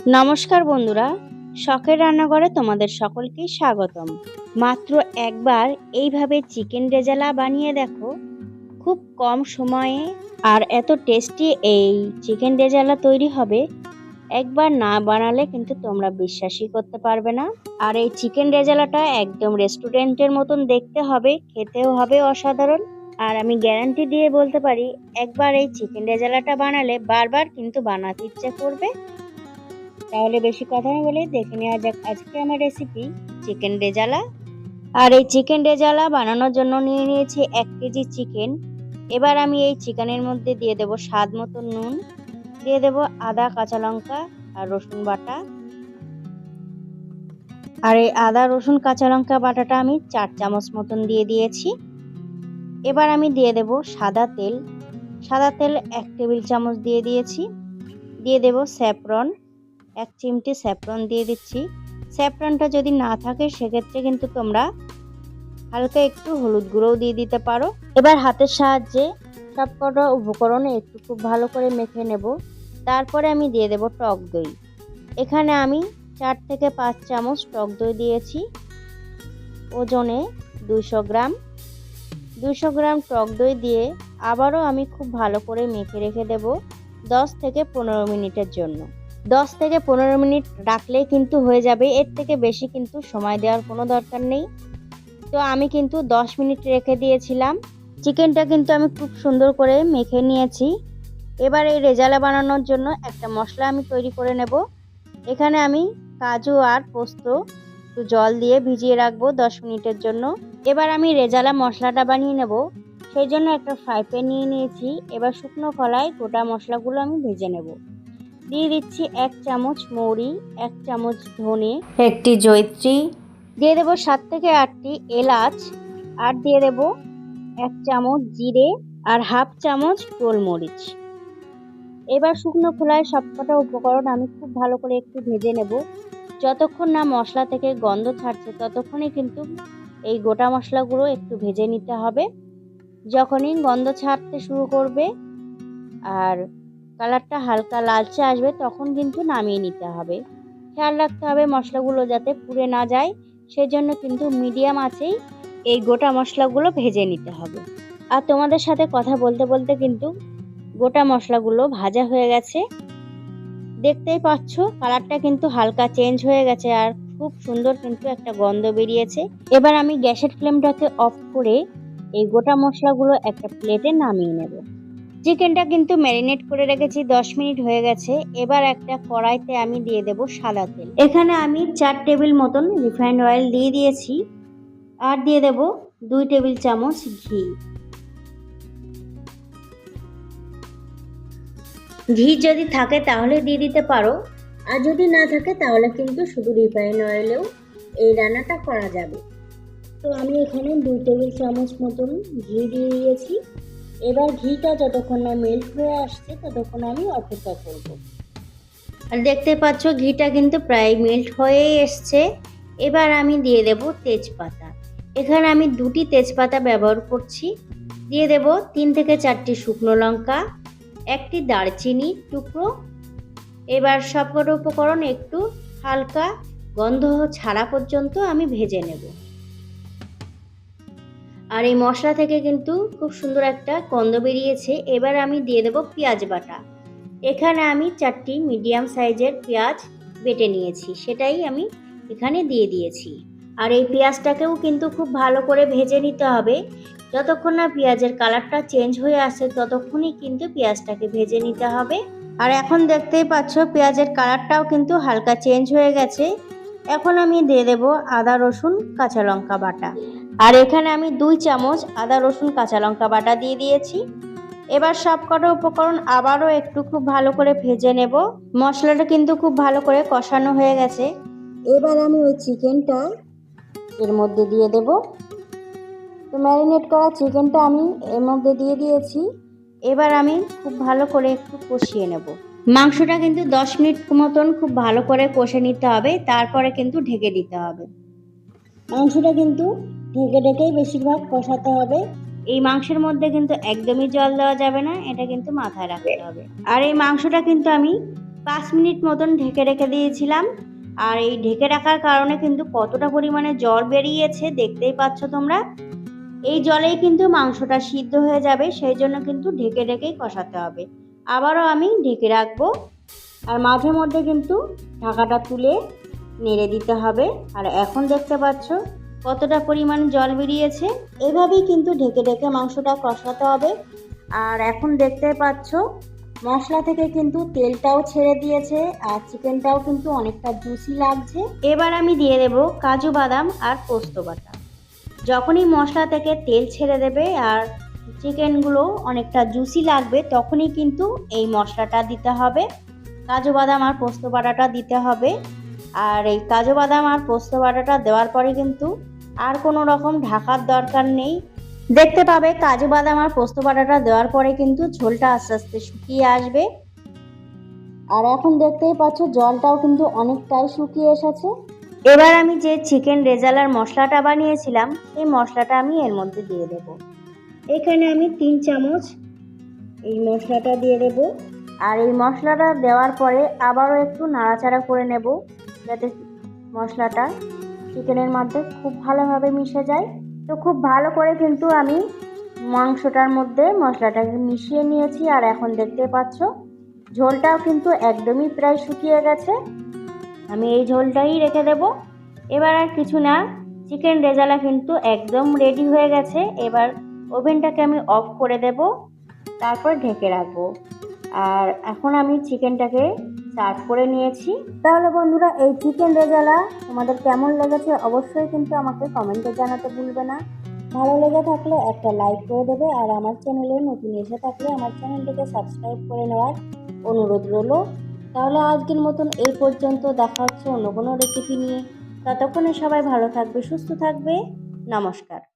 নমস্কার বন্ধুরা, শখের রান্নাঘরে তোমাদের সকলকে স্বাগতম। মাত্র একবার এইভাবে চিকেন রেজালা বানিয়ে দেখো, খুব কম সময়ে আর এত টেস্টি এই চিকেন রেজালা তৈরি হবে, একবার না বানালে কিন্তু তোমরা বিশ্বাসই করতে পারবে না। আর এই চিকেন রেজালাটা একদম রেস্টুরেন্টের মতন দেখতে হবে, খেতেও হবে অসাধারণ। আর আমি গ্যারান্টি দিয়ে বলতে পারি, একবার এই চিকেন রেজালাটা বানালে বারবার কিন্তু বানাতে ইচ্ছে করবে। তাহলে বেশি কথা না বলে দেখে নেওয়া যাক আজকে আমার রেসিপি চিকেন রেজালা। আর এই চিকেন রেজালা বানানোর জন্য নিয়ে নিয়েছি 1 কেজি চিকেন। এবার আমি এই চিকেনের মধ্যে দিয়ে দেব স্বাদ মতো নুন, দিয়ে দেব আদা, কাঁচা লঙ্কা আর রসুন বাটা। আর এই আদা, রসুন, কাঁচা লঙ্কা বাটাটা আমি 4 চামচ মতন দিয়ে দিয়েছি। এবার আমি দিয়ে দেব সাদা তেল। সাদা তেল 1 টেবিল চামচ দিয়ে দিয়েছি। দিয়ে দেব স্যাফরন, 1 চিমটি স্যাফরন দিয়ে দিচ্ছি। স্যাফরনটা যদি না থাকে সেক্ষেত্রে কিন্তু তোমরা হালকা একটু হলুদ গুঁড়োও দিয়ে দিতে পারো। এবার হাতের সাহায্যে সবকটা উপকরণ একটু খুব ভালো করে মেখে নেব। তারপরে আমি দিয়ে দেব টক দই। এখানে আমি 4 থেকে 5 চামচ টক দই দিয়েছি। ওজনে 200 গ্রাম। 200 গ্রাম টক দই দিয়ে আবারও আমি খুব ভালো করে মেখে রেখে দেব 10 থেকে 15 মিনিটের জন্য। 10 থেকে 15 মিনিট রাখলেই কিন্তু হয়ে যাবে, এর থেকে বেশি কিন্তু সময় দেওয়ার কোনো দরকার নেই। তো আমি কিন্তু 10 মিনিট রেখে দিয়েছিলাম। চিকেনটা কিন্তু আমি খুব সুন্দর করে মেখে নিয়েছি। এবার এই রেজালা বানানোর জন্য একটা মশলা আমি তৈরি করে নেব। এখানে আমি কাজু আর পোস্ত একটু জল দিয়ে ভিজিয়ে রাখবো 10 মিনিটের জন্য। এবার আমি রেজালা মশলাটা বানিয়ে নেব। সেই জন্য একটা ফ্রাই প্যান নিয়ে নিয়েছি। এবার শুকনো খোলায় গোটা মশলাগুলো আমি ভেজে নেব। দিয়ে দিচ্ছি 1 চামচ মৌরি, 1 চামচ ধনে, একটি জয়িত্রী, দিয়ে দেবো 7 থেকে 8টি এলাচ, আর দিয়ে দেব 1 চামচ জিরে আর হাফ চামচ গোলমরিচ। এবার শুকনো খোলায় সবকটা উপকরণ আমি খুব ভালো করে একটু ভেজে নেব। যতক্ষণ না মশলা থেকে গন্ধ ছাড়ছে ততক্ষণই কিন্তু এই গোটা মশলাগুলো একটু ভেজে নিতে হবে। যখনই গন্ধ ছাড়তে শুরু করবে আর কালারটা হালকা লালচে আসবে তখন কিন্তু নামিয়ে নিতে হবে। খেয়াল রাখতে হবে মশলাগুলো যাতে পুড়ে না যায়, সেজন্য কিন্তু মিডিয়াম আঁচেই এই গোটা মশলাগুলো ভেজে নিতে হবে। আর তোমাদের সাথে কথা বলতে বলতে কিন্তু গোটা মশলাগুলো ভাজা হয়ে গেছে। দেখতেই পাচ্ছ কালারটা কিন্তু হালকা চেঞ্জ হয়ে গেছে আর খুব সুন্দর কিন্তু একটা গন্ধ বেরিয়েছে। এবার আমি গ্যাসের ফ্লেমটাকে অফ করে এই গোটা মশলাগুলো একটা প্লেটে নামিয়ে নেব। চিকেনটা কিন্তু ম্যারিনেট করে রেখেছি, 10 মিনিট হয়ে গেছে। এবার একটা কড়াইতে আমি দিয়ে দেব সাদা তেল। এখানে আমি 4 টেবিল মতন রিফাইন্ড অয়েল দিয়ে দিয়েছি। আর দিয়ে দেব 2 টেবিল চামচ ঘি। ঘি যদি থাকে তাহলে দিয়ে দিতে পারো, আর যদি না থাকে তাহলে কিন্তু শুধু রিফাইন্ড অয়েলেও এই রান্নাটা করা যাবে। তো আমি এখানে 2 টেবিল চামচ মতন ঘি দিয়ে দিয়েছি। এবার ঘিটা যতক্ষণ না মেল্ট হয়ে আসছে ততক্ষণ আমি অপেক্ষা করব। আর দেখতে পাচ্ছ ঘিটা কিন্তু প্রায় মেল্ট হয়েই এসছে। এবার আমি দিয়ে দেব তেজপাতা। এখানে আমি 2টি তেজপাতা ব্যবহার করছি। দিয়ে দেব 3 থেকে 4টি শুকনো লঙ্কা, 1টি দারচিনি টুকরো। এবার সবকটা উপকরণ একটু হালকা গন্ধ ছাড়া পর্যন্ত আমি ভেজে নেব। আর এই মশলা থেকে কিন্তু খুব সুন্দর একটা গন্ধ বেরিয়েছে। এবার আমি দিয়ে দেব পেঁয়াজ বাটা। এখানে আমি 4টি মিডিয়াম সাইজের পেঁয়াজ বেটে নিয়েছি, সেটাই আমি এখানে দিয়ে দিয়েছি। আর এই পেঁয়াজটাকেও কিন্তু খুব ভালো করে ভেজে নিতে হবে। যতক্ষণ না পেঁয়াজের কালারটা চেঞ্জ হয়ে আসে ততক্ষণই কিন্তু পেঁয়াজটাকে ভেজে নিতে হবে। আর এখন দেখতেই পাচ্ছ পেঁয়াজের কালারটাও কিন্তু হালকা চেঞ্জ হয়ে গেছে। এখন আমি দিয়ে দেব আদা, রসুন, কাঁচা লঙ্কা বাটা। আর এখানে আমি 2 চামচ আদা, রসুন, কাঁচা লঙ্কা বাটা দিয়ে দিয়েছি। এবার সবকটা উপকরণ আবারও একটু খুব ভালো করে ভেজে নেব। মশলাটা কিন্তু খুব ভালো করে কষানো হয়ে গেছে। এবার আমি ওই চিকেনটা এর মধ্যে দিয়ে দেব। তো ম্যারিনেট করা চিকেনটা আমি এর মধ্যে দিয়ে দিয়েছি। এবার আমি খুব ভালো করে একটু কষিয়ে নেব। মাংসটা কিন্তু 10 মিনিট মতন খুব ভালো করে কষে নিতে হবে, তারপরে কিন্তু ঢেকে দিতে হবে। মাংসটা কিন্তু ঢেকে ঢেকেই বেশিরভাগ কষাতে হবে। এই মাংসের মধ্যে কিন্তু একদমই জল দেওয়া যাবে না, এটা কিন্তু মাথায় রাখতে হবে। আর এই মাংসটা কিন্তু আমি 5 মিনিট মতন ঢেকে রেখে দিয়েছিলাম। আর এই ঢেকে রাখার কারণে কিন্তু কতটা পরিমাণে জল বেরিয়েছে দেখতেই পাচ্ছ তোমরা। এই জলেই কিন্তু মাংসটা সিদ্ধ হয়ে যাবে, সেই জন্য কিন্তু ঢেকে ঢেকেই কষাতে হবে। আবারও আমি ঢেকে রাখবো, আর মাঝে মধ্যে কিন্তু ঢাকাটা তুলে নেড়ে দিতে হবে। আর এখন দেখতে পাচ্ছ কতটা পরিমাণ জল বেরিয়েছে। এভাবেই কিন্তু ঢেকে ঢেকে মাংসটা কষাতে হবে। আর এখন দেখতে পাচ্ছ মশলা থেকে কিন্তু তেলটাও ছেড়ে দিয়েছে, আর চিকেনটাও কিন্তু অনেকটা জুসি লাগছে। এবার আমি দিয়ে দেব কাজু বাদাম আর পোস্ত বাটা। যখনই মশলা থেকে তেল ছেড়ে দেবে আর চিকেনগুলো অনেকটা জুসি লাগবে, তখনই কিন্তু এই মশলাটা দিতে হবে, কাজু বাদাম আর পোস্ত বাটাটা দিতে হবে। আর এই কাজু বাদাম আর পোস্ত বাটাটা দেওয়ার পরে কিন্তু আর কোনো রকম ঢাকার দরকার নেই। দেখতে পাবে কাজু বাদাম আর পোস্ত বাটাটা দেওয়ার পরে কিন্তু ঝোলটা আস্তে আস্তে শুকিয়ে আসবে। আর এখন দেখতেই পাচ্ছ জলটাও কিন্তু অনেকটাই শুকিয়ে এসেছে। এবার আমি যে চিকেন রেজালার মশলাটা বানিয়েছিলাম সেই মশলাটা আমি এর মধ্যে দিয়ে দেব। এখানে আমি 3 চামচ এই মশলাটা দিয়ে দেব। আর এই মশলাটা দেওয়ার পরে আবারও একটু নাড়াচাড়া করে নেব, যাতে মশলাটা চিকেনের মধ্যে খুব ভালোভাবে মিশে যায়। তো খুব ভালো করে কিন্তু আমি মাংসটার মধ্যে মশলাটাকে মিশিয়ে নিয়েছি। আর এখন দেখতে পাচ্ছ ঝোলটাও কিন্তু একদমই প্রায় শুকিয়ে গেছে। আমি এই ঝোলটাই রেখে দেব। এবার আর কিছু না, চিকেন রেজালা কিন্তু একদম রেডি হয়ে গেছে। এবার ওভেনটাকে আমি অফ করে দেব, তারপর ঢেকে রাখবো। আর এখন আমি চিকেনটাকে সার্ভ করে নিয়েছি। তাহলে বন্ধুরা, এই চিকেন রেজালা তোমাদের কেমন লেগেছে অবশ্যই কিন্তু আমাকে কমেন্টে জানাতে ভুলবে না। ভালো লেগে থাকলে একটা লাইক করে দেবে, আর আমার চ্যানেলে নতুন এসে থাকলে আমার চ্যানেলটিকে সাবস্ক্রাইব করে নেওয়ার অনুরোধ রইল। তাহলে আজকের মতন এই পর্যন্ত, দেখা হচ্ছে অন্য কোনো রেসিপি নিয়ে। ততক্ষণে সবাই ভালো থাকবে, সুস্থ থাকবে। নমস্কার।